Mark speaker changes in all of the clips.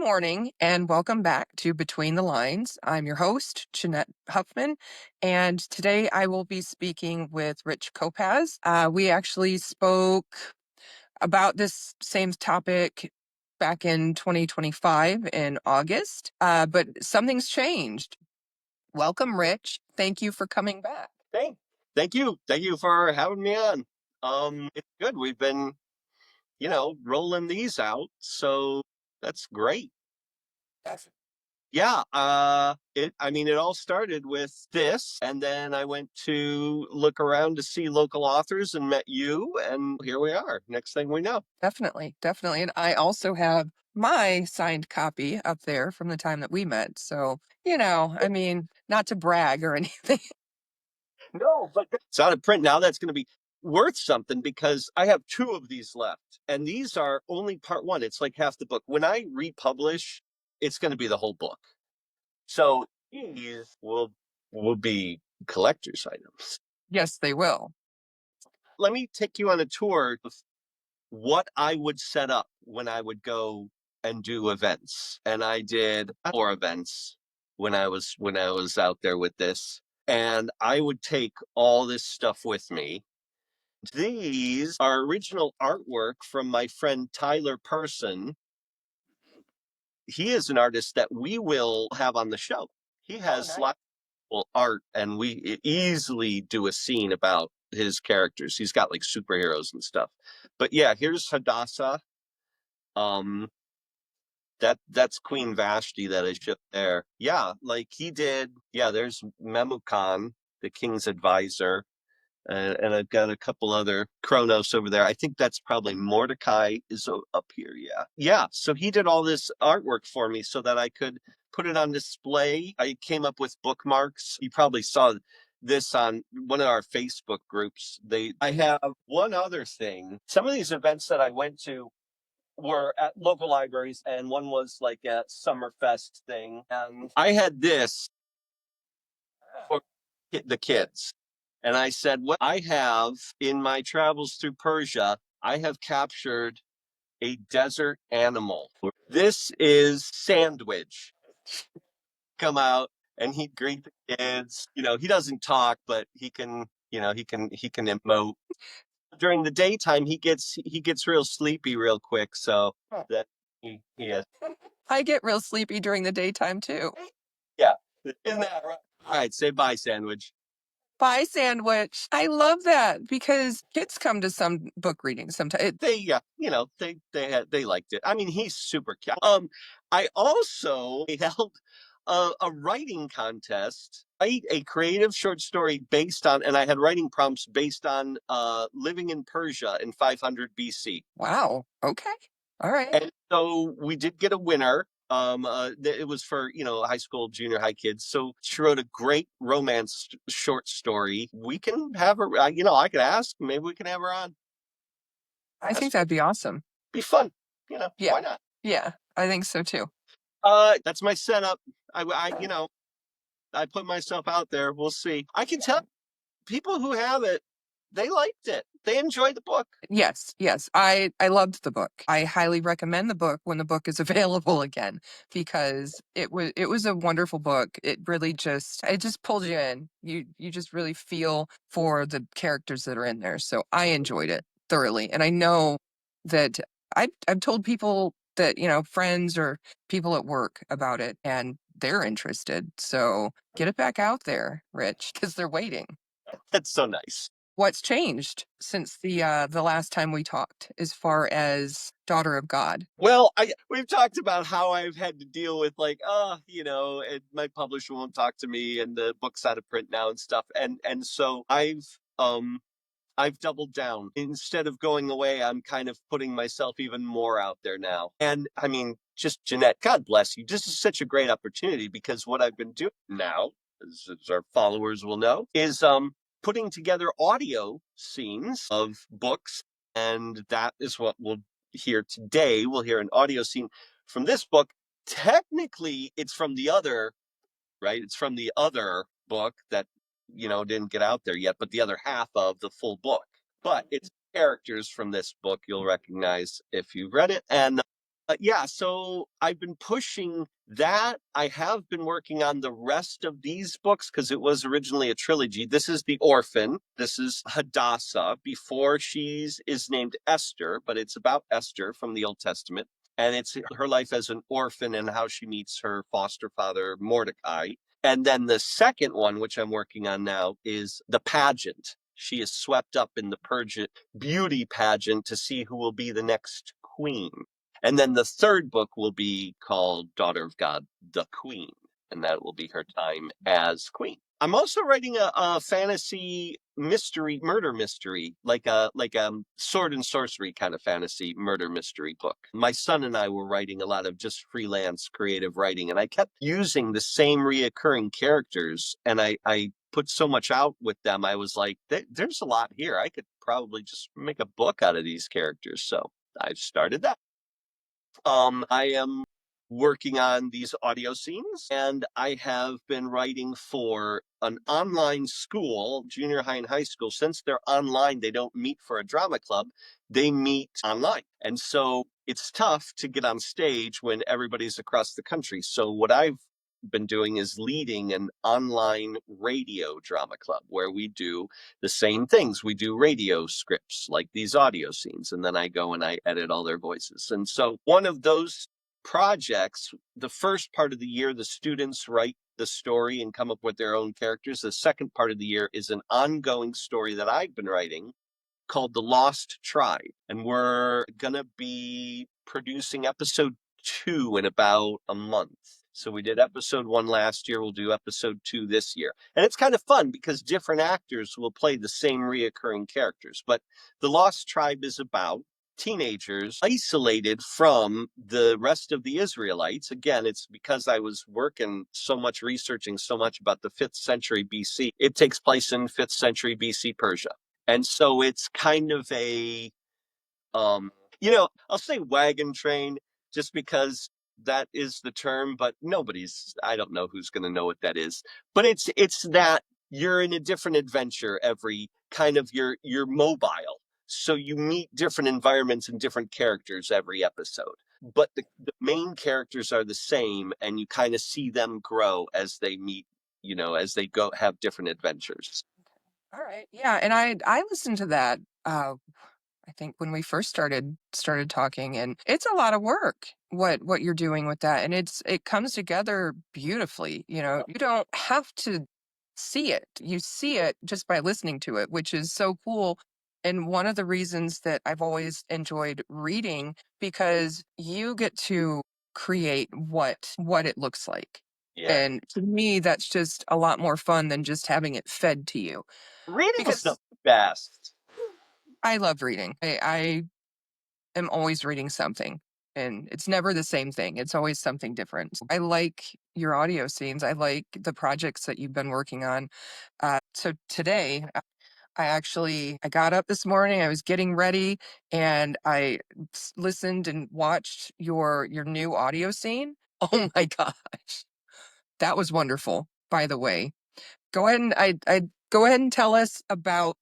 Speaker 1: morning and welcome back to Between the Lines. I'm your host, Jeanette Huffman, and today I will be speaking with Rich Kopacz. We actually spoke about this same topic back in 2025 in August, but something's changed. Welcome, Rich. Thank you for coming back.
Speaker 2: Thank you. Thank you for having me on. It's good. We've been, rolling these out, so that's great. Yeah, it all started with this, and then I went to look around to see local authors and met you, and here we are. Next thing we know.
Speaker 1: Definitely, definitely. And I also have my signed copy up there from the time that we met. So, not to brag or anything.
Speaker 2: No, but it's out of print now. That's going to be worth something because I have two of these left, and these are only part one. It's like half the book. When I republish, it's going to be the whole book. So these will be collector's items.
Speaker 1: Yes, they will.
Speaker 2: Let me take you on a tour of what I would set up when I would go and do events. And I did 4 events when I was out there with this. And I would take all this stuff with me. These are original artwork from my friend Tyler Person. He is an artist that we will have on the show. He has lots of art, and we easily do a scene about his characters. He's got like superheroes and stuff. But yeah, here's Hadassah. Um, that's Queen Vashti that I showed there. Yeah, like he did. Yeah, there's Memucan, the king's advisor. And I've got a couple other Kronos over there. I think that's probably Mordecai is up here. Yeah. Yeah. So he did all this artwork for me so that I could put it on display. I came up with bookmarks. You probably saw this on one of our Facebook groups. I have one other thing. Some of these events that I went to were at local libraries, and one was like a Summerfest thing. And I had this for the kids. And I said, what I have in my travels through Persia, I have captured a desert animal. This is Sandwich. Come out and he'd greet the kids. He doesn't talk, but he can emote. During the daytime, he gets real sleepy real quick. So that he is.
Speaker 1: I get real sleepy during the daytime too.
Speaker 2: Yeah. Isn't that right? All right, say bye, Sandwich.
Speaker 1: Bye, Sandwich. I love that because kids come to some book readings sometimes.
Speaker 2: They liked it. I mean, he's super cute. I also held a writing contest, write a creative short story based on, and I had writing prompts based on living in Persia in 500 BC.
Speaker 1: Wow. Okay. All right.
Speaker 2: And so we did get a winner. It was for high school, junior high kids. So she wrote a great romance short story. We can have her. I could ask. Maybe we can have her on.
Speaker 1: I think that'd be awesome.
Speaker 2: Be fun.
Speaker 1: Yeah.
Speaker 2: Why not?
Speaker 1: Yeah, I think so too.
Speaker 2: That's my setup. I put myself out there. We'll see. I can tell people who have it, they liked it. They enjoyed the book.
Speaker 1: Yes, yes. I loved the book. I highly recommend the book when the book is available again because it was a wonderful book. It just pulls you in. You just really feel for the characters that are in there. So I enjoyed it thoroughly. And I know that I've told people that, friends or people at work about it and they're interested. So get it back out there, Rich, because they're waiting.
Speaker 2: That's so nice.
Speaker 1: What's changed since the last time we talked as far as Daughter of God?
Speaker 2: Well, we've talked about how I've had to deal with like, and my publisher won't talk to me, and the book's out of print now and stuff, and so I've doubled down. Instead of going away, I'm kind of putting myself even more out there now. And I mean, just Jeanette, God bless you. This is such a great opportunity because what I've been doing now, as our followers will know, is putting together audio scenes of books. And that is what we'll hear today. We'll hear an audio scene from this book. Technically, it's from the other, right? It's from the other book that didn't get out there yet, but the other half of the full book. But it's characters from this book you'll recognize if you've read it. And Yeah, so I've been pushing that. I have been working on the rest of these books because it was originally a trilogy. This is The Orphan. This is Hadassah before she's is named Esther, but it's about Esther from the Old Testament. And it's her life as an orphan and how she meets her foster father, Mordecai. And then the second one, which I'm working on now, is The Pageant. She is swept up in the beauty pageant to see who will be the next queen. And then the third book will be called Daughter of God, the Queen, and that will be her time as queen. I'm also writing a fantasy mystery, murder mystery, like a sword and sorcery kind of fantasy murder mystery book. My son and I were writing a lot of just freelance creative writing, and I kept using the same reoccurring characters, and I put so much out with them. I was like, there's a lot here. I could probably just make a book out of these characters. So I've started that. I am working on these audio scenes, and I have been writing for an online school, junior high and high school. Since they're online, they don't meet for a drama club, they meet online. And so it's tough to get on stage when everybody's across the country. So what I've been doing is leading an online radio drama club where we do the same things. We do radio scripts like these audio scenes, and then I go and I edit all their voices. And so one of those projects, the first part of the year, the students write the story and come up with their own characters. The second part of the year is an ongoing story that I've been writing called The Lost Tribe. And we're going to be producing episode 2 in about a month. So we did episode 1 last year. We'll do episode 2 this year. And it's kind of fun because different actors will play the same reoccurring characters. But The Lost Tribe is about teenagers isolated from the rest of the Israelites. Again, it's because I was working so much, researching so much about the 5th century BC. It takes place in 5th century BC Persia. And so it's kind of a um, I'll say wagon train just because that is the term, but I don't know who's going to know what that is. But it's that you're in a different adventure every kind of you're mobile. So you meet different environments and different characters every episode. But the main characters are the same, and you kind of see them grow as they meet, as they go have different adventures.
Speaker 1: All right. Yeah, and I listened to that, I think when we first started talking, and it's a lot of work what you're doing with that, and it comes together beautifully. You don't have to see it. You see it just by listening to it, which is so cool. And one of the reasons that I've always enjoyed reading, because you get to create what it looks like.
Speaker 2: Yeah.
Speaker 1: And to me, that's just a lot more fun than just having it fed to you.
Speaker 2: Reading's the
Speaker 1: Because
Speaker 2: best.
Speaker 1: I love reading. I am always reading something, and it's never the same thing. It's always something different. I like your audio scenes. I like the projects that you've been working on. So today, I got up this morning. I was getting ready, and I listened and watched your new audio scene. Oh my gosh, that was wonderful. By the way, I go ahead and tell us about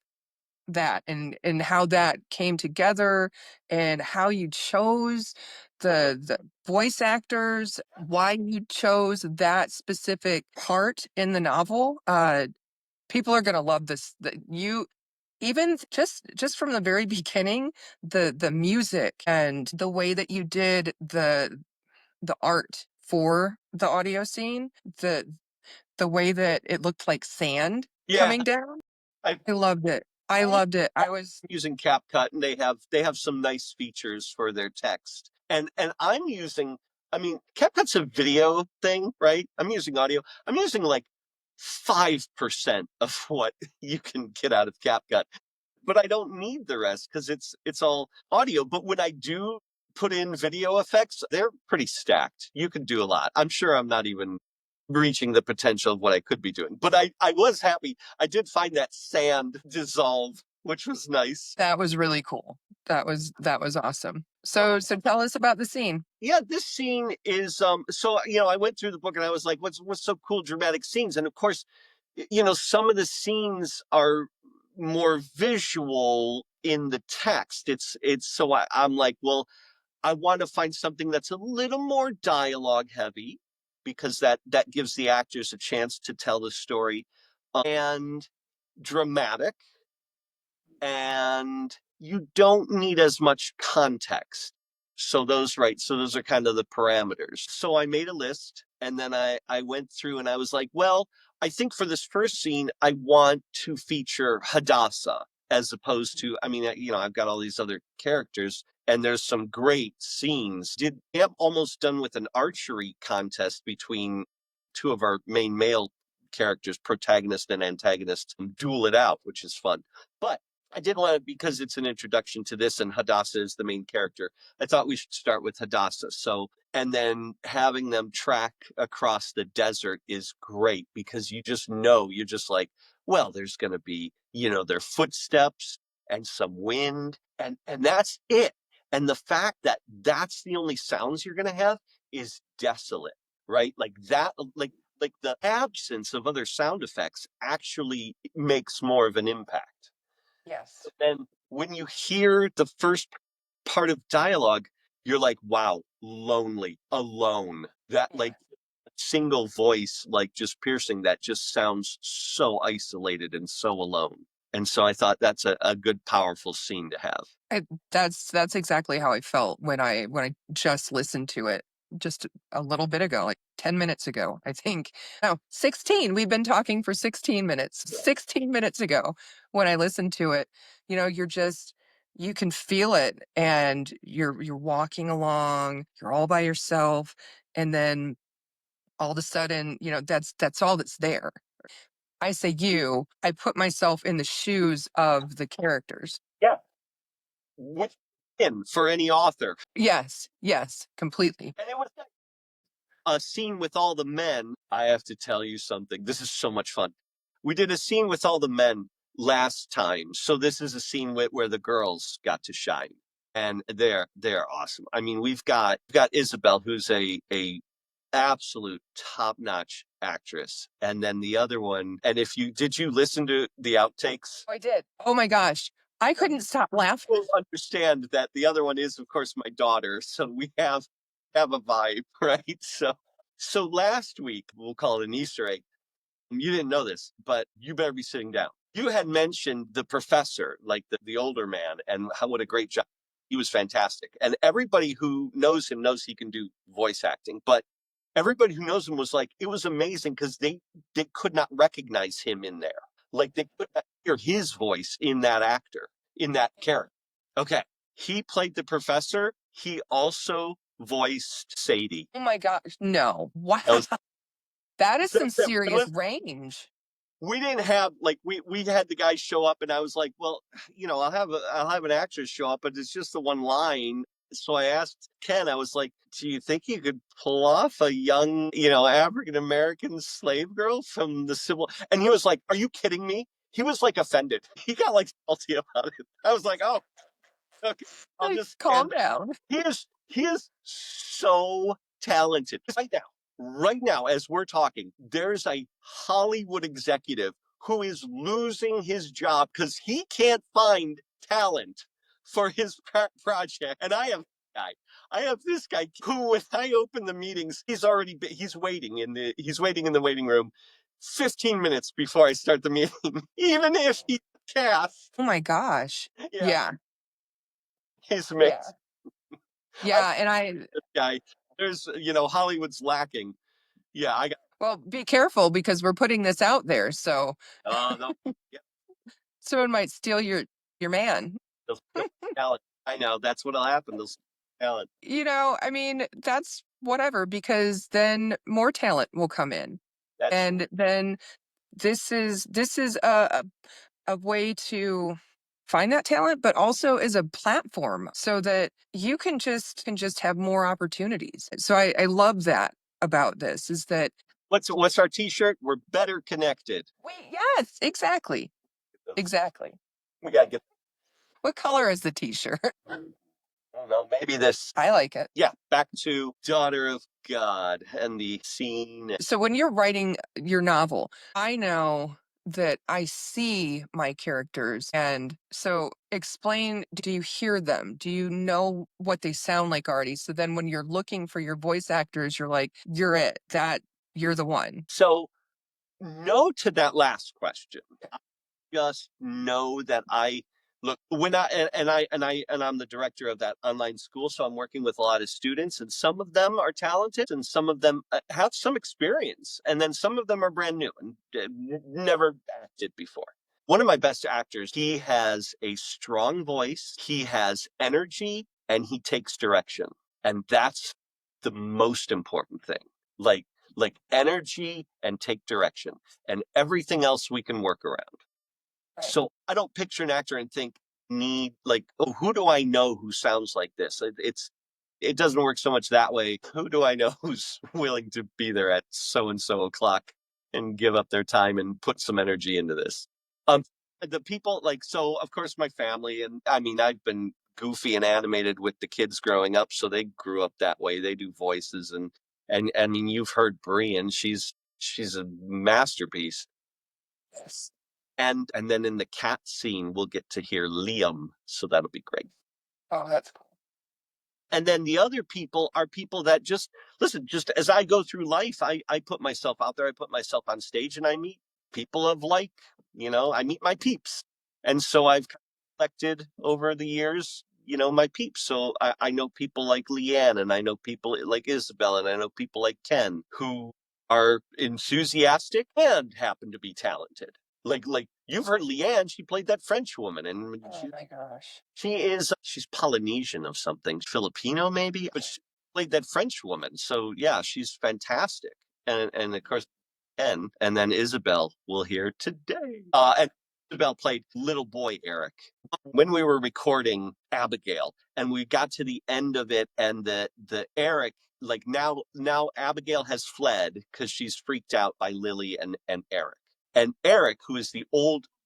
Speaker 1: that and how that came together and how you chose the voice actors, why you chose that specific part in the novel. People are going to love this. You even just from the very beginning, the music and the way that you did the art for the audio scene, the way that it looked like sand
Speaker 2: Yeah,
Speaker 1: coming down.
Speaker 2: I
Speaker 1: I loved it. I loved it. I was
Speaker 2: using CapCut, and they have some nice features for their text. And I'm using, I mean, CapCut's a video thing, right? I'm using audio. I'm using like 5% of what you can get out of CapCut, but I don't need the rest because it's all audio. But when I do put in video effects, they're pretty stacked. You can do a lot. I'm sure I'm not even reaching the potential of what I could be doing. But I was happy. I did find that sand dissolve, which was nice.
Speaker 1: That was really cool. That was awesome. So tell us about the scene.
Speaker 2: Yeah, this scene is so I went through the book and I was like, what's so cool dramatic scenes? And of course, some of the scenes are more visual in the text. It's so I'm like, well, I want to find something that's a little more dialogue heavy because that gives the actors a chance to tell the story, and dramatic, and you don't need as much context. So those are kind of the parameters. So I made a list, and then I went through and I was like, well, I think for this first scene I want to feature Hadassah as opposed to, I mean, I've got all these other characters and there's some great scenes. Did am almost done with an archery contest between two of our main male characters, protagonist and antagonist, duel it out, which is fun. But I did want to, because it's an introduction to this and Hadassah is the main character, I thought we should start with Hadassah. So, and then having them track across the desert is great because you just know, you're just like, well, there's going to be, their footsteps and some wind, and that's it. And the fact that that's the only sounds you're going to have is desolate, right? Like that, like the absence of other sound effects actually makes more of an impact.
Speaker 1: Yes.
Speaker 2: Then when you hear the first part of dialogue, you're like, wow, lonely, alone. That
Speaker 1: Yeah.
Speaker 2: like single voice, like just piercing, that just sounds so isolated and so alone. And so I thought that's a good, powerful scene to have.
Speaker 1: I, that's exactly how I felt when I just listened to it just a little bit ago, like 10 minutes ago, I think. No, 16. We've been talking for 16 minutes. 16 minutes ago when I listened to it, you can feel it and you're walking along, you're all by yourself, and then all of a sudden, that's all that's there. I say I put myself in the shoes of the characters.
Speaker 2: Yeah. Which in for any author.
Speaker 1: Yes, yes, completely.
Speaker 2: And it was a scene with all the men. I have to tell you something. This is so much fun. We did a scene with all the men last time. So this is a scene where the girls got to shine. And they're awesome. I mean, we've got Isabel, who's a absolute top-notch actress. And then the other one, and if you did you listen to the outtakes?
Speaker 1: I did. Oh my gosh. I couldn't stop laughing.
Speaker 2: Will understand that the other one is, of course, my daughter. So we have a vibe, right? So last week, we'll call it an Easter egg. You didn't know this, but you better be sitting down. You had mentioned the professor, like the older man, and how what a great job. He was fantastic. And everybody who knows him knows he can do voice acting. But everybody who knows him was like, it was amazing because they could not recognize him in there. Like they could not hear his voice in that actor, in that character. Okay. He played the professor. He also voiced Sadie.
Speaker 1: Oh my gosh. No. Wow.
Speaker 2: That was
Speaker 1: That is some
Speaker 2: that
Speaker 1: serious
Speaker 2: was
Speaker 1: range.
Speaker 2: we didn't have like we had the guy show up and I was like, well, I'll have an actress show up, but it's just the one line. So I asked Ken, I was like, do you think you could pull off a young, African American slave girl from the civil? And he was like, are you kidding me? He was like offended. He got like salty about it. I was like, oh, okay, I'll
Speaker 1: Like,
Speaker 2: just
Speaker 1: calm
Speaker 2: stand
Speaker 1: down.
Speaker 2: he is so talented. Right now, as we're talking, there's a Hollywood executive who is losing his job because he can't find talent for his project. And I have this guy who, when I open the meetings, he's waiting in the waiting room 15 minutes before I start the meeting, even if he's cast.
Speaker 1: Oh my gosh.
Speaker 2: Yeah,
Speaker 1: Yeah.
Speaker 2: he's
Speaker 1: Yeah.
Speaker 2: mixed. I
Speaker 1: Yeah. And
Speaker 2: this guy. There's, Hollywood's lacking. Yeah, I got.
Speaker 1: well, be careful because we're putting this out there.
Speaker 2: No, yeah,
Speaker 1: Someone might steal your man.
Speaker 2: they'll steal talent. I know that's what'll happen. They'll steal talent.
Speaker 1: I mean, that's whatever because then more talent will come in.
Speaker 2: That's
Speaker 1: And then this is a way to find that talent, but also as a platform so that you can just have more opportunities. So I love that about this is that
Speaker 2: what's our T-shirt? We're better connected.
Speaker 1: yes, exactly. Exactly.
Speaker 2: We gotta get.
Speaker 1: What color is the t-shirt?
Speaker 2: I don't know. Maybe this.
Speaker 1: I like it.
Speaker 2: Yeah. Back to Daughter of God and the scene.
Speaker 1: So when you're writing your novel, I know that I see my characters. And so explain, do you hear them? Do you know what they sound like already? So then when you're looking for your voice actors, you're like, you're it. That you're the one.
Speaker 2: So, no to that last question. Just know that I look when I and I'm the director of that online school, so I'm working with a lot of students, and some of them are talented, and some of them have some experience, and then some of them are brand new and never acted before. One of my best actors, he has a strong voice, he has energy, and he takes direction, and that's the most important thing. Like energy and take direction, and everything else we can work around.
Speaker 1: Right.
Speaker 2: So I don't picture an actor and think need like, oh, who do I know who sounds like this? It doesn't work so much that way. Who do I know who's willing to be there at so and so o'clock and give up their time and put some energy into this? Um, the people like so of course my family, and I mean I've been goofy and animated with the kids growing up, so they grew up that way. They do voices, and I mean you've heard Brian, she's a masterpiece.
Speaker 1: Yes.
Speaker 2: And then in the cat scene, we'll get to hear Liam, so that'll be great.
Speaker 1: Oh, that's cool.
Speaker 2: And then the other people are people that just listen, just as I go through life, I put myself out there, I put myself on stage, and I meet people of like, I meet my peeps. And so I've collected over the years, my peeps. So I know people like Leanne, and I know people like Isabel, and I know people like Ken who are enthusiastic and happen to be talented. Like you've heard Leanne, she played that French woman, and
Speaker 1: Oh my gosh.
Speaker 2: she's Polynesian of something, Filipino maybe, but she played that French woman. So yeah, she's fantastic. And of course, and then Isabel we'll hear today. And Isabel played little boy Eric. When we were recording Abigail, and we got to the end of it, and the Eric, like now Abigail has fled because she's freaked out by Lily and Eric. And Eric, who is the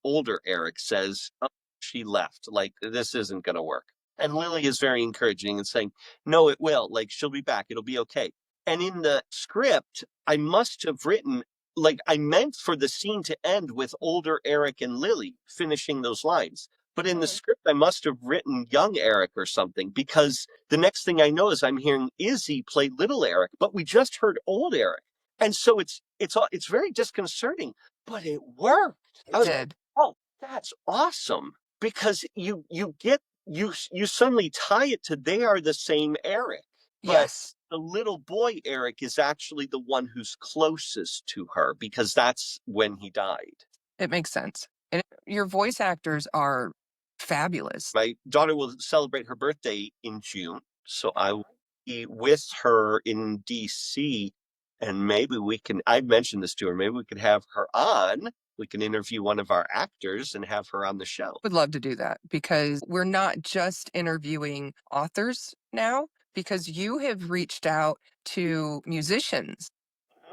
Speaker 2: older Eric, says, oh, she left. Like, this isn't going to work. And Lily is very encouraging and saying, no, it will. Like, she'll be back. It'll be okay. And in the script, I must have written, like, I meant for the scene to end with older Eric and Lily finishing those lines. But in the
Speaker 1: Mhm.
Speaker 2: script, I must have written young Eric or something, because the next thing I know is I'm hearing Izzy play little Eric, but we just heard old Eric. And so it's very disconcerting, but it worked. I
Speaker 1: It
Speaker 2: was like,
Speaker 1: did.
Speaker 2: oh, that's awesome, because you suddenly tie it to they are the same Eric, but
Speaker 1: Yes.
Speaker 2: the little boy Eric is actually the one who's closest to her because that's when he died.
Speaker 1: It makes sense. And your voice actors are fabulous.
Speaker 2: My daughter will celebrate her birthday in June, so I will be with her in DC, and maybe we can. I mentioned this to her. Maybe we could have her on. We can interview one of our actors and have her on the show.
Speaker 1: Would love to do that because we're not just interviewing authors now, because you have reached out to musicians.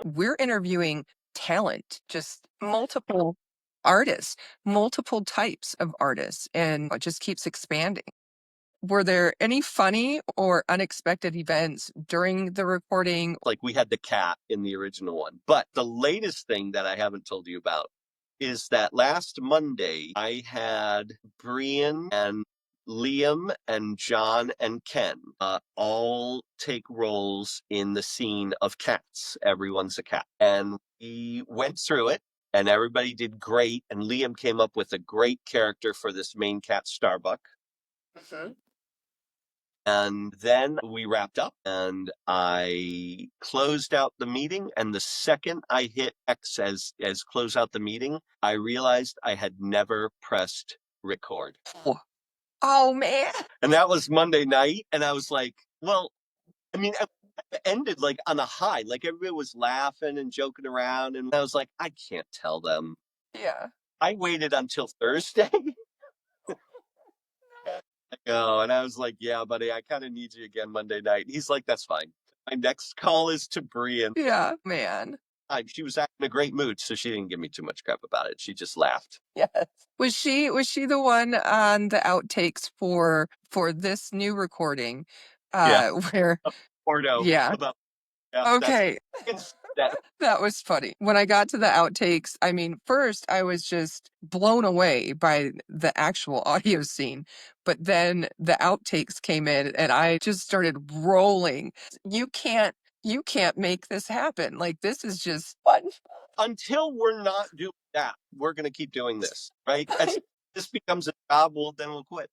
Speaker 1: We're interviewing talent, just multiple artists, multiple types of artists, and it just keeps expanding. Were there any funny or unexpected events during the recording?
Speaker 2: Like we had the cat in the original one. But the latest thing that I haven't told you about is that last Monday I had Brian and Liam and John and Ken all take roles in the scene of Cats. Everyone's a cat. And we went through it, and everybody did great. And Liam came up with a great character for this main cat, Starbuck.
Speaker 1: Mhm.
Speaker 2: And then we wrapped up, and I closed out the meeting. And the second I hit X as close out the meeting, I realized I had never pressed record.
Speaker 1: Oh, oh, man.
Speaker 2: And that was Monday night. And I was like, well, I mean, it ended like on a high. Like everybody was laughing and joking around. And I was like, I can't tell them.
Speaker 1: Yeah.
Speaker 2: I waited until Thursday. Oh, and I was like, yeah, buddy, I kind of need you again Monday night. And he's like, that's fine. My next call is to Brian.
Speaker 1: Yeah, man.
Speaker 2: She was acting in a great mood, so she didn't give me too much crap about it. She just laughed.
Speaker 1: Yes. Was she the one on the outtakes for this new recording,
Speaker 2: Yeah,
Speaker 1: where
Speaker 2: Porto
Speaker 1: yeah.
Speaker 2: about. Yeah, that's
Speaker 1: Okay.
Speaker 2: it's that
Speaker 1: That was funny. When I got to the outtakes, I mean, first I was just blown away by the actual audio scene, but then the outtakes came in and I just started rolling. You can't you can't make this happen. Like this is just fun.
Speaker 2: until we're not doing that, we're gonna keep doing this, right? As this becomes a job, well, then we'll quit.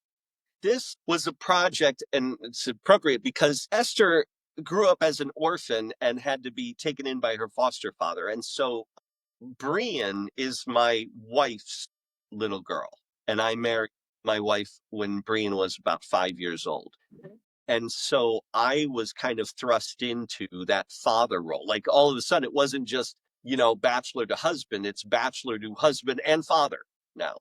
Speaker 2: This was a project, and it's appropriate because Esther grew up as an orphan and had to be taken in by her foster father. And so Brian is my wife's little girl. And I married my wife when Brian was about 5 years old. And so I was kind of thrust into that father role. Like all of a sudden, it wasn't just, bachelor to husband, it's bachelor to husband and father now.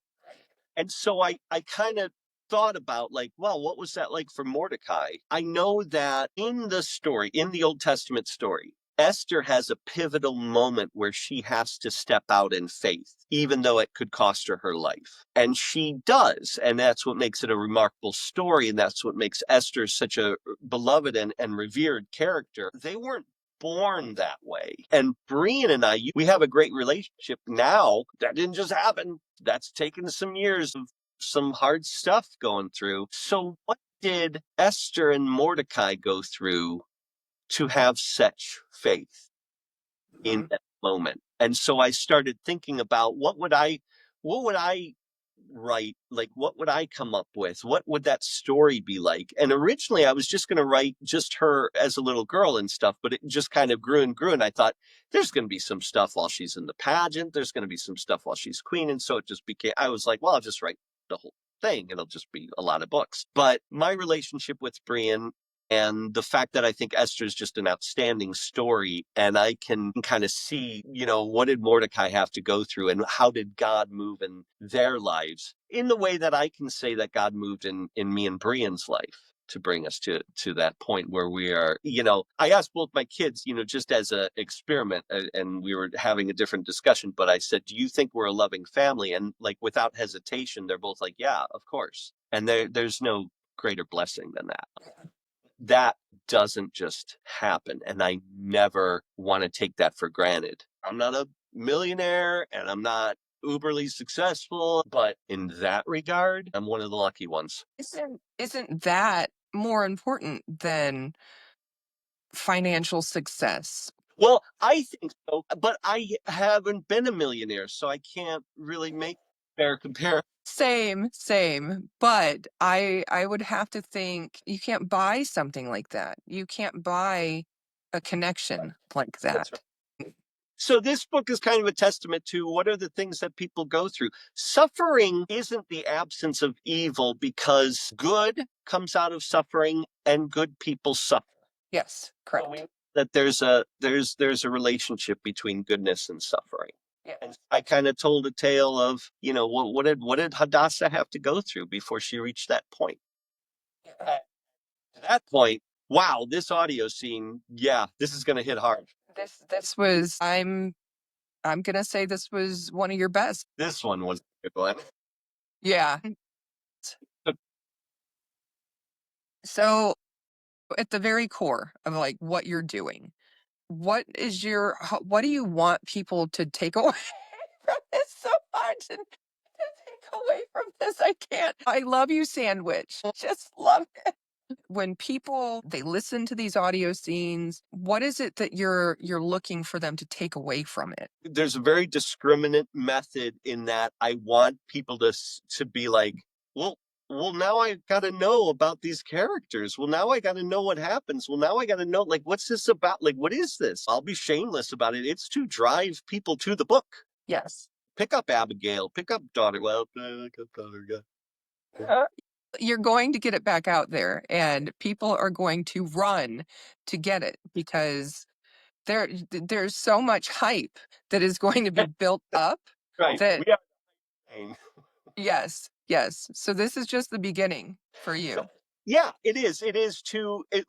Speaker 2: And so I kind of thought about like, well, what was that like for Mordecai? I know that in the story, in the Old Testament story, Esther has a pivotal moment where she has to step out in faith, even though it could cost her her life. And she does. And that's what makes it a remarkable story. And that's what makes Esther such a beloved and revered character. They weren't born that way. And Brian and I, we have a great relationship now. That didn't just happen. That's taken some years of some hard stuff going through. So, what did Esther and Mordecai go through to have such faith in
Speaker 1: Mhm.
Speaker 2: that moment? And so I started thinking about what would I write? Like, what would I come up with? What would that story be like? And originally, I was just going to write just her as a little girl and stuff, but it just kind of grew and grew. And I thought, there's going to be some stuff while she's in the pageant. There's going to be some stuff while she's queen. And so it just became, I was like, well, I'll just write the whole thing. It'll just be a lot of books. But my relationship with Brian and the fact that I think Esther is just an outstanding story, and I can kind of see, what did Mordecai have to go through, and how did God move in their lives in the way that I can say that God moved in me and Brian's life to bring us to that point where we are. I asked both my kids, just as an experiment, and we were having a different discussion. But I said, "Do you think we're a loving family?" And like without hesitation, they're both like, "Yeah, of course." And there's no greater blessing than that. That doesn't just happen. And I never want to take that for granted. I'm not a millionaire and I'm not uberly successful, but in that regard, I'm one of the lucky ones.
Speaker 1: Isn't that more important than financial success?
Speaker 2: Well, I think so, but I haven't been a millionaire, so I can't really make fair comparison.
Speaker 1: Same, same. But I would have to think you can't buy something like that. You can't buy a connection like
Speaker 2: That's
Speaker 1: that.
Speaker 2: right. So this book is kind of a testament to what are the things that people go through. Suffering isn't the absence of evil because good comes out of suffering and good people suffer.
Speaker 1: Yes,
Speaker 2: So we
Speaker 1: correct.
Speaker 2: that there's a relationship between goodness and suffering.
Speaker 1: Yeah.
Speaker 2: And I kind of told a tale of, what did Hadassah have to go through before she reached that point? At that point, wow, this audio scene, yeah, this is gonna hit hard.
Speaker 1: This was I'm gonna say this was one of your best.
Speaker 2: This one was a good one.
Speaker 1: Yeah. So at the very core of like what you're doing, what do you want people to take away from this? So hard to take away from this. I can't. I love you, sandwich. Just love it. When people they listen to these audio scenes, what is it that you're looking for them to take away from it?
Speaker 2: There's a very discriminant method in that I want people to be like, well, now I got to know about these characters. Well, now I got to know what happens. Well, now I got to know like what's this about? Like what is this? I'll be shameless about it. It's to drive people to the book.
Speaker 1: Yes.
Speaker 2: Pick up Abigail. Pick up daughter. Well, pick up daughter. Yeah.
Speaker 1: Uh, you're going to get it back out there, and people are going to run to get it because there's so much hype that is going to be built up
Speaker 2: Right.
Speaker 1: that
Speaker 2: We have pain.
Speaker 1: yes, yes. So this is just the beginning for you.
Speaker 2: Yeah, it is. It is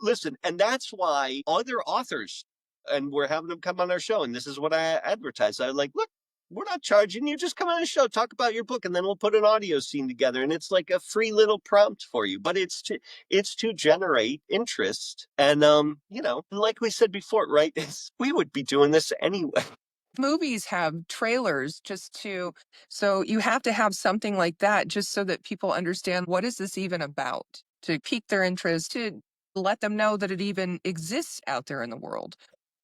Speaker 2: listen, and that's why other authors, and we're having them come on our show, and this is what I advertise. I like, look, we're not charging you. Just come on the show, talk about your book, and then we'll put an audio scene together. And it's like a free little prompt for you, but it's to generate interest. And like we said before, right? We would be doing this anyway.
Speaker 1: Movies have trailers so you have to have something like that just so that people understand what is this even about, to pique their interest, to let them know that it even exists out there in the world.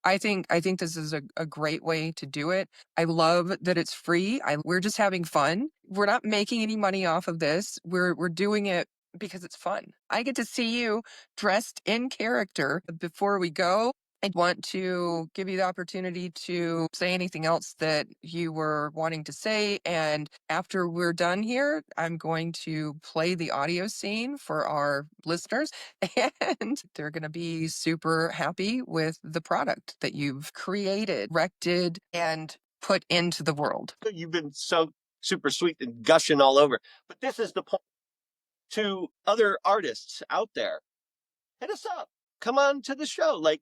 Speaker 1: I think this is a great way to do it. I love that it's free. We're just having fun. We're not making any money off of this. We're doing it because it's fun. I get to see you dressed in character before we go. I want to give you the opportunity to say anything else that you were wanting to say. And after we're done here, I'm going to play the audio scene for our listeners, and they're going to be super happy with the product that you've created, directed, and put into the world.
Speaker 2: You've been so super sweet and gushing all over. But this is the point to other artists out there. Hit us up. Come on to the show. Like,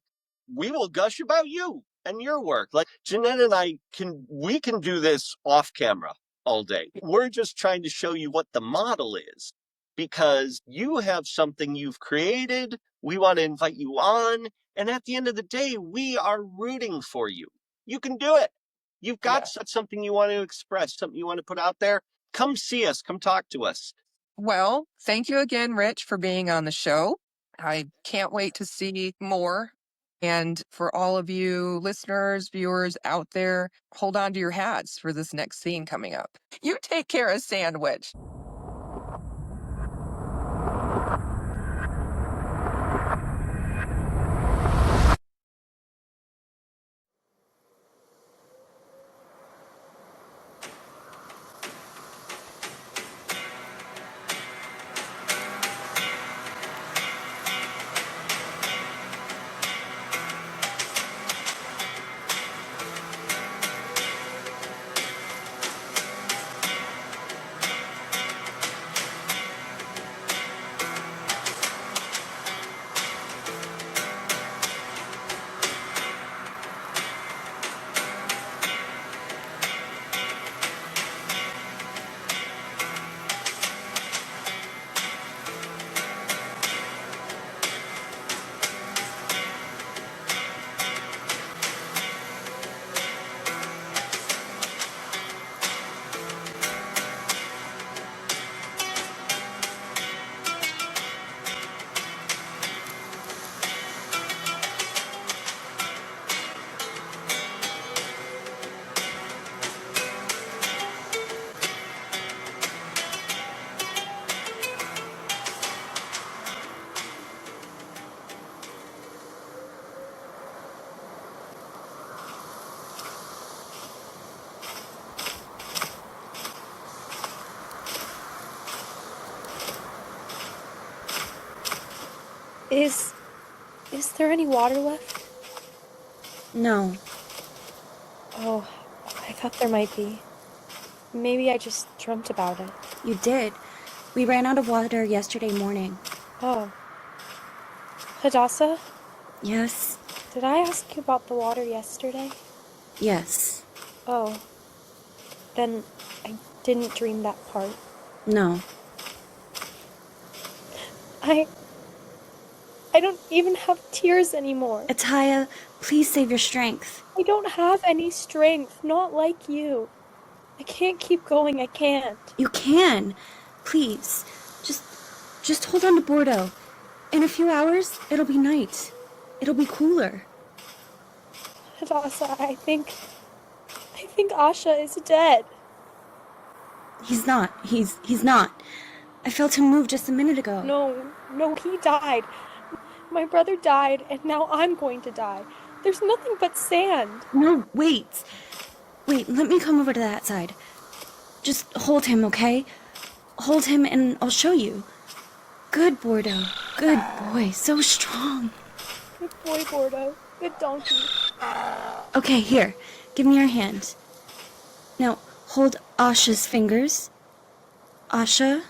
Speaker 2: we will gush about you and your work. Like, Jeanette and we can do this off camera all day. We're just trying to show you what the model is, because you have something you've created. We want to invite you on. And at the end of the day, we are rooting for you. You can do it. You've got something you want to express, something you want to put out there. Come see us. Come talk to us.
Speaker 1: Well, thank you again, Rich, for being on the show. I can't wait to see more. And for all of you listeners, viewers out there, hold on to your hats for this next scene coming up. You take care of Sandwich.
Speaker 3: Is there any water left?
Speaker 4: No.
Speaker 3: Oh, I thought there might be. Maybe I just dreamt about it.
Speaker 4: You did. We ran out of water yesterday morning.
Speaker 3: Oh. Hadassah,
Speaker 4: Yes?
Speaker 3: did I ask you about the water yesterday?
Speaker 4: Yes.
Speaker 3: Oh. Then I didn't dream that part.
Speaker 4: No.
Speaker 3: I don't even have tears anymore.
Speaker 4: Ataya, please save your strength.
Speaker 3: I don't have any strength, not like you. I can't keep going, I can't.
Speaker 4: You can. Please. Just hold on to Bordeaux. In a few hours, it'll be night. It'll be cooler.
Speaker 3: Hadassah, I think Asha is dead.
Speaker 4: He's not. He's not. I felt him move just a minute ago.
Speaker 3: No, he died. My brother died, and now I'm going to die. There's nothing but sand.
Speaker 4: No, wait. Wait, let me come over to that side. Just hold him, okay? Hold him and I'll show you. Good, Bordeaux. Good boy. So strong.
Speaker 3: Good boy, Bordeaux. Good donkey.
Speaker 4: Okay, here. Give me your hand. Now, hold Asha's fingers. Asha.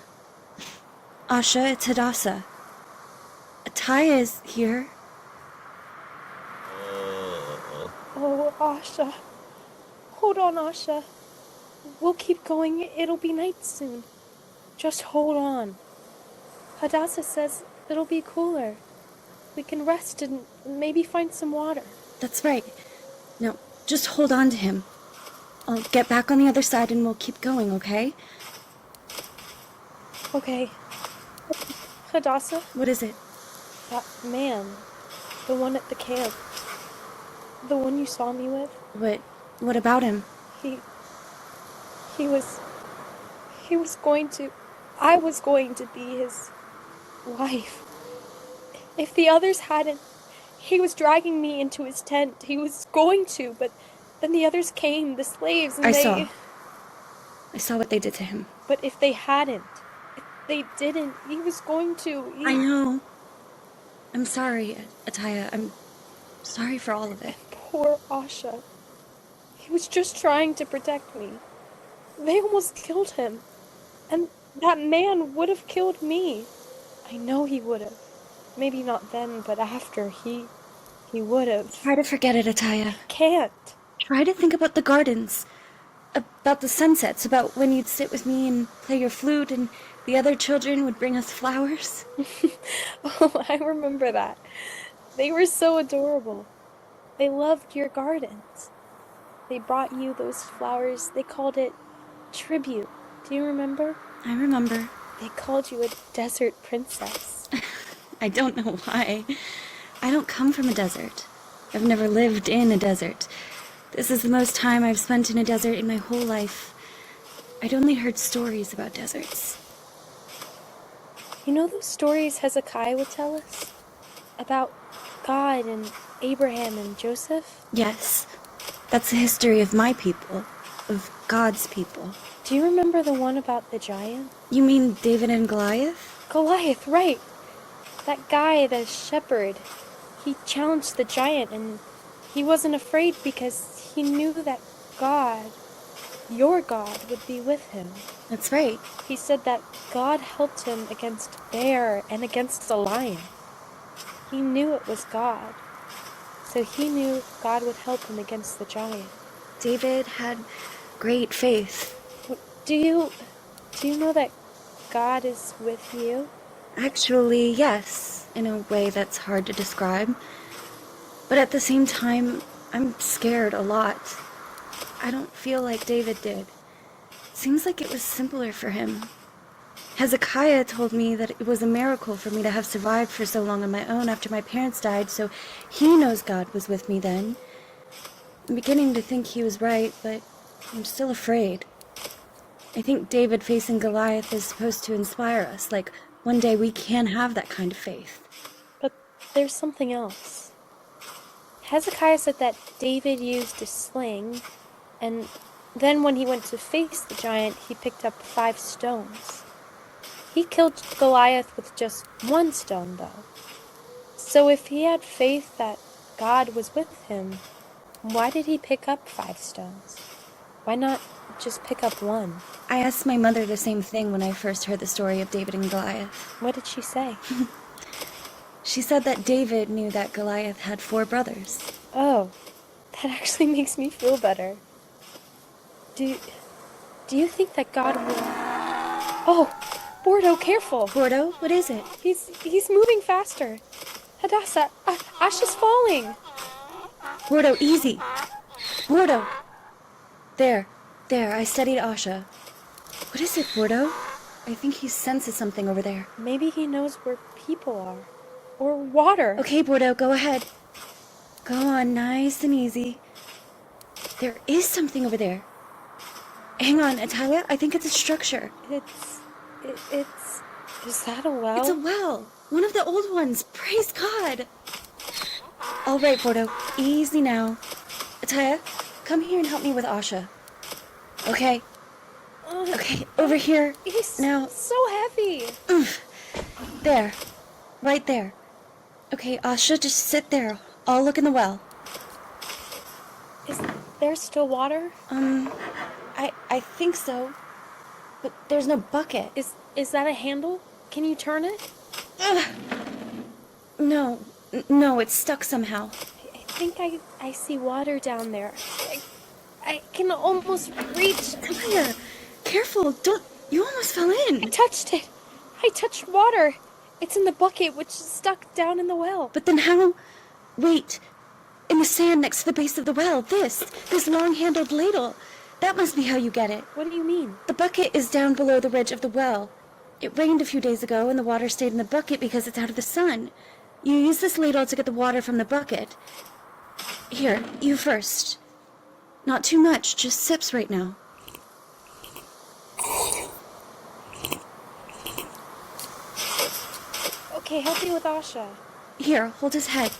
Speaker 4: Asha, it's Hadassah. Ataya is here.
Speaker 3: Oh, Asha. Hold on, Asha. We'll keep going. It'll be night soon. Just hold on. Hadassah says it'll be cooler. We can rest and maybe find some water.
Speaker 4: That's right. Now, just hold on to him. I'll get back on the other side and we'll keep going, okay?
Speaker 3: Okay. Hadassah,
Speaker 4: What is it?
Speaker 3: that man, the one at the camp, the one you saw me with,
Speaker 4: What about him?
Speaker 3: he was going to, I was going to be his wife. If the others hadn't, he was dragging me into his tent. He was going to, but then the others came, the slaves, and
Speaker 4: I saw what they did to him.
Speaker 3: But if they hadn't, if they didn't, he was going to.
Speaker 4: I know. I'm sorry, Ataya. I'm sorry for all of it.
Speaker 3: Poor Asha. He was just trying to protect me. They almost killed him. And that man would have killed me. I know he would have. Maybe not then, but after, he would have.
Speaker 4: Try to forget it, Ataya.
Speaker 3: Can't.
Speaker 4: Try to think about the gardens. About the sunsets, about when you'd sit with me and play your flute and the other children would bring us flowers.
Speaker 3: Oh, I remember that. They were so adorable. They loved your gardens. They brought you those flowers. They called it tribute. Do you remember?
Speaker 4: I remember.
Speaker 3: They called you a desert princess.
Speaker 4: I don't know why. I don't come from a desert. I've never lived in a desert. This is the most time I've spent in a desert in my whole life. I'd only heard stories about deserts.
Speaker 3: You know those stories Hezekiah would tell us? About God and Abraham and Joseph?
Speaker 4: Yes. That's the history of my people. Of God's people.
Speaker 3: Do you remember the one about the giant?
Speaker 4: You mean David and Goliath?
Speaker 3: Goliath, right. That guy, the shepherd, he challenged the giant and he wasn't afraid because he knew that God, your God, would be with him.
Speaker 4: That's right.
Speaker 3: He said that God helped him against a bear and against a lion. He knew it was God. So he knew God would help him against the giant.
Speaker 4: David had great faith.
Speaker 3: Do you know that God is with you?
Speaker 4: Actually, yes, in a way that's hard to describe. But at the same time, I'm scared a lot. I don't feel like David did. Seems like it was simpler for him. Hezekiah told me that it was a miracle for me to have survived for so long on my own after my parents died, so he knows God was with me then. I'm beginning to think he was right, but I'm still afraid. I think David facing Goliath is supposed to inspire us, like one day we can have that kind of faith.
Speaker 3: But there's something else. Hezekiah said that David used a sling, and then when he went to face the giant, he picked up 5 stones. He killed Goliath with just 1 stone, though. So if he had faith that God was with him, why did he pick up 5 stones? Why not just pick up 1?
Speaker 4: I asked my mother the same thing when I first heard the story of David and Goliath.
Speaker 3: What did she say?
Speaker 4: She said that David knew that Goliath had 4 brothers.
Speaker 3: Oh, that actually makes me feel better. Do you think that God will... Oh, Bordeaux, careful!
Speaker 4: Bordeaux, what is it?
Speaker 3: He's moving faster. Hadassah, Ash is falling.
Speaker 4: Bordeaux, easy! Bordeaux! There, I steadied Asha. What is it, Bordeaux? I think he senses something over there.
Speaker 3: Maybe he knows where people are. Or water.
Speaker 4: Okay, Bordeaux, go ahead. Go on, nice and easy. There is something over there. Hang on, Atalia, I think it's a structure.
Speaker 3: Is that a well?
Speaker 4: It's a well. One of the old ones. Praise God. All right, Bordeaux, easy now. Ataya, come here and help me with Asha. Okay. Okay, over here.
Speaker 3: He's
Speaker 4: now.
Speaker 3: So heavy.
Speaker 4: There. Right there. Okay, Asha, just sit there. I'll look in the well.
Speaker 3: Is there still water?
Speaker 4: I think so. But there's no bucket.
Speaker 3: Is that a handle? Can you turn it?
Speaker 4: No, it's stuck somehow.
Speaker 3: I think I see water down there. I can almost reach.
Speaker 4: Here, careful, don't... You almost fell in.
Speaker 3: I touched it. I touched water. It's in the bucket, which is stuck down in the well.
Speaker 4: But then how... Wait. In the sand next to the base of the well, this long-handled ladle. That must be how you get it.
Speaker 3: What do you mean?
Speaker 4: The bucket is down below the ridge of the well. It rained a few days ago, and the water stayed in the bucket because it's out of the sun. You use this ladle to get the water from the bucket. Here, you first. Not too much, just sips right now.
Speaker 3: Okay, help me with Asha.
Speaker 4: Here, hold his head.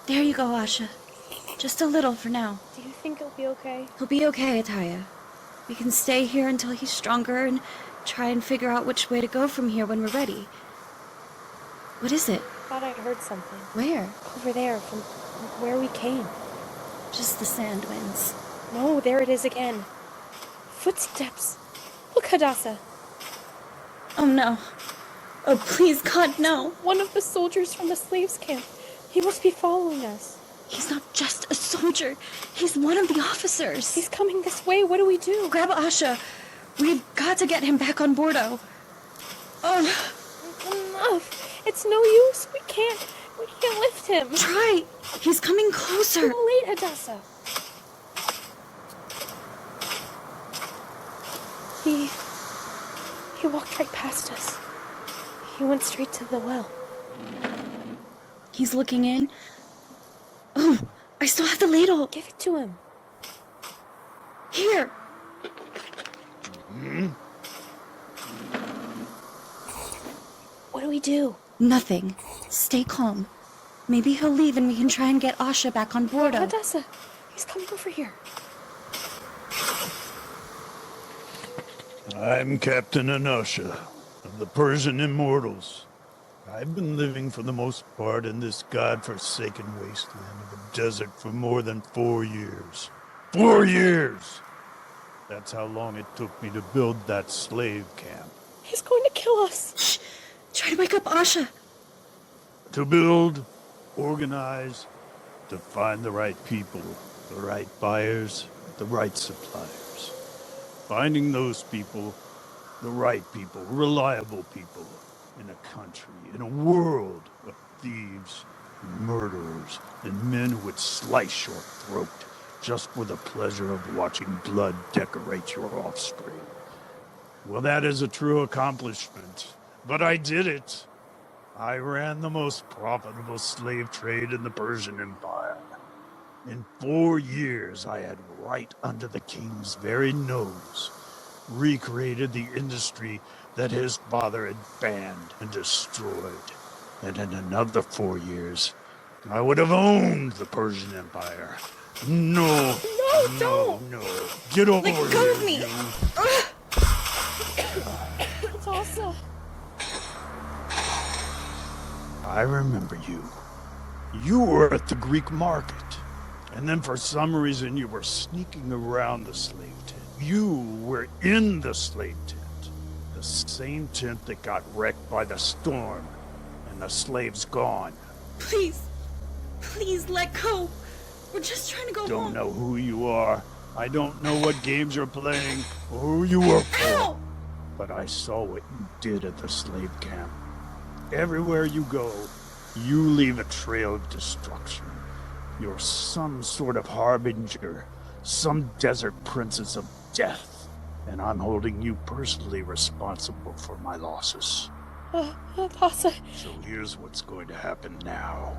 Speaker 4: There you go, Asha. Just a little for now.
Speaker 3: Do you think he'll be okay?
Speaker 4: He'll be okay, Ataya. We can stay here until he's stronger and try and figure out which way to go from here when we're ready. What is it?
Speaker 3: Thought I'd heard something.
Speaker 4: Where?
Speaker 3: Over there, from where we came.
Speaker 4: Just the sand winds.
Speaker 3: No, there it is again. Footsteps. Look, Hadassah.
Speaker 4: Oh no. Oh, please, God, no.
Speaker 3: One of the soldiers from the slaves' camp. He must be following us.
Speaker 4: He's not just a soldier. He's one of the officers.
Speaker 3: He's coming this way. What do we do?
Speaker 4: Grab Asha. We've got to get him back on Bordeaux. Oh,
Speaker 3: Enough. It's no use. We can't lift him.
Speaker 4: try. He's coming closer.
Speaker 3: Too late, Hadassah. He walked right past us. He went straight to the well.
Speaker 4: He's looking in. Oh, I still have the ladle.
Speaker 3: Give it to him.
Speaker 4: Here.
Speaker 3: What do we do?
Speaker 4: Nothing. Stay calm. Maybe he'll leave and we can try and get Asha back on Bordeaux.
Speaker 3: Hadassah, he's coming over here.
Speaker 5: I'm Captain Anusha of the Persian Immortals. I've been living for the most part in this godforsaken wasteland of a desert for more than 4 years. 4 years! That's how long it took me to build that slave camp.
Speaker 3: He's going to kill us.
Speaker 4: Shh. Try to wake up Asha.
Speaker 5: To build, organize, to find the right people, the right buyers, the right suppliers. Finding those people, the right people, reliable people, in a country, in a world of thieves, murderers, and men who would slice your throat just for the pleasure of watching blood decorate your offspring. Well, that is a true accomplishment, but I did it. I ran the most profitable slave trade in the Persian Empire. In 4 years, I had right under the king's very nose recreated the industry that his father had banned and destroyed. And in another 4 years, I would have owned the Persian Empire. No,
Speaker 3: don't.
Speaker 5: no. Get over here.
Speaker 4: Let go of me.
Speaker 3: It's awesome.
Speaker 5: I remember you. You were at the Greek market. And then for some reason you were sneaking around the slave tent. You were in the slave tent. The same tent that got wrecked by the storm. And the slaves gone.
Speaker 4: Please. Please let go. We're just trying to go home.
Speaker 5: Don't know who you are. I don't know what games you're playing or who you work for.
Speaker 4: Ow!
Speaker 5: But I saw what you did at the slave camp. Everywhere you go, you leave a trail of destruction. You're some sort of harbinger, some desert princess of death, and I'm holding you personally responsible for my losses.
Speaker 3: Hadassah.
Speaker 5: So here's what's going to happen now.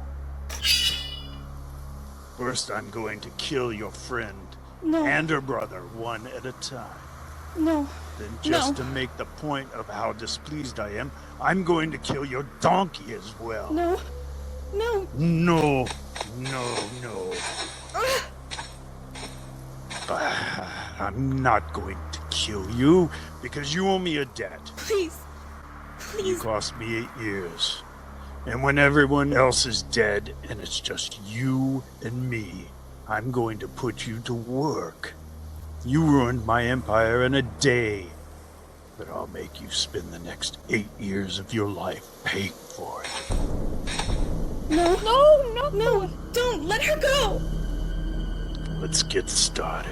Speaker 5: First, I'm going to kill your friend
Speaker 4: No.
Speaker 5: and her brother one at a time.
Speaker 4: No.
Speaker 5: Then just
Speaker 4: No.
Speaker 5: to make the point of how displeased I am, I'm going to kill your donkey as well.
Speaker 4: No. No.
Speaker 5: No. I'm not going to kill you because you owe me a debt.
Speaker 4: Please.
Speaker 5: You
Speaker 4: Please.
Speaker 5: cost me 8 years. And when everyone else is dead and it's just you and me, I'm going to put you to work. You ruined my empire in a day, but I'll make you spend the next 8 years of your life paying for it.
Speaker 4: No,
Speaker 3: No,
Speaker 4: no, don't let her go.
Speaker 5: Let's get started.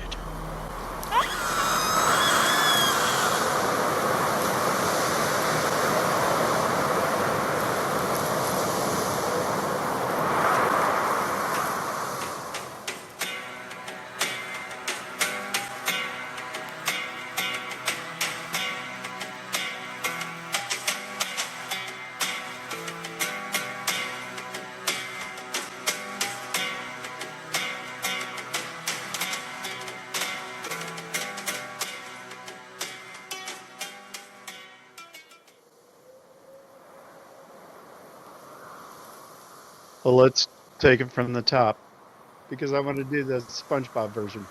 Speaker 6: Well, let's take it from the top because I want to do the SpongeBob version.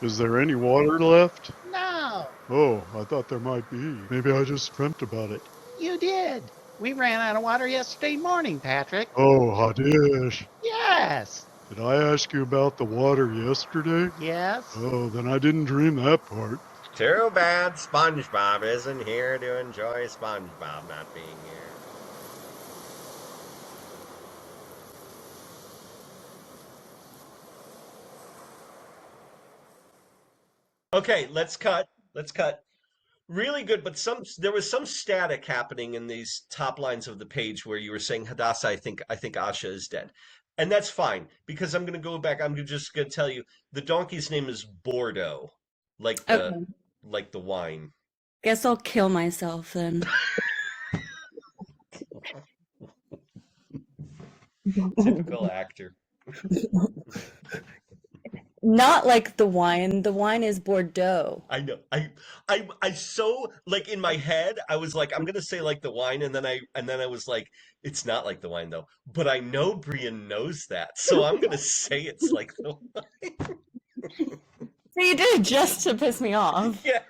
Speaker 5: Is there any water left?
Speaker 7: No,
Speaker 5: Oh, I thought there might be. Maybe I just dreamt about it.
Speaker 7: you did. We ran out of water yesterday morning, Patrick.
Speaker 5: Oh, Hadish.
Speaker 7: Yes.
Speaker 5: Did I ask you about the water yesterday?
Speaker 7: Yes.
Speaker 5: Oh, then I didn't dream that part.
Speaker 8: Too bad SpongeBob isn't here to enjoy SpongeBob not being here. Okay, let's cut. Let's cut. Really good, but there was some static happening in these top lines of the page where you were saying Hadassah, I think Asha is dead. And that's fine because I'm gonna go back. Just gonna tell you the donkey's name is Bordeaux, like the
Speaker 4: Okay.
Speaker 8: like the wine.
Speaker 4: Guess I'll kill myself then.
Speaker 8: Typical actor.
Speaker 4: Not like the wine. The wine is Bordeaux.
Speaker 8: I know. I so like in my head, I was like, I'm gonna say like the wine, and then I was like, it's not like the wine though. But I know Brian knows that, so I'm gonna say it's like the wine.
Speaker 4: So you did it just to piss me off.
Speaker 8: Yeah.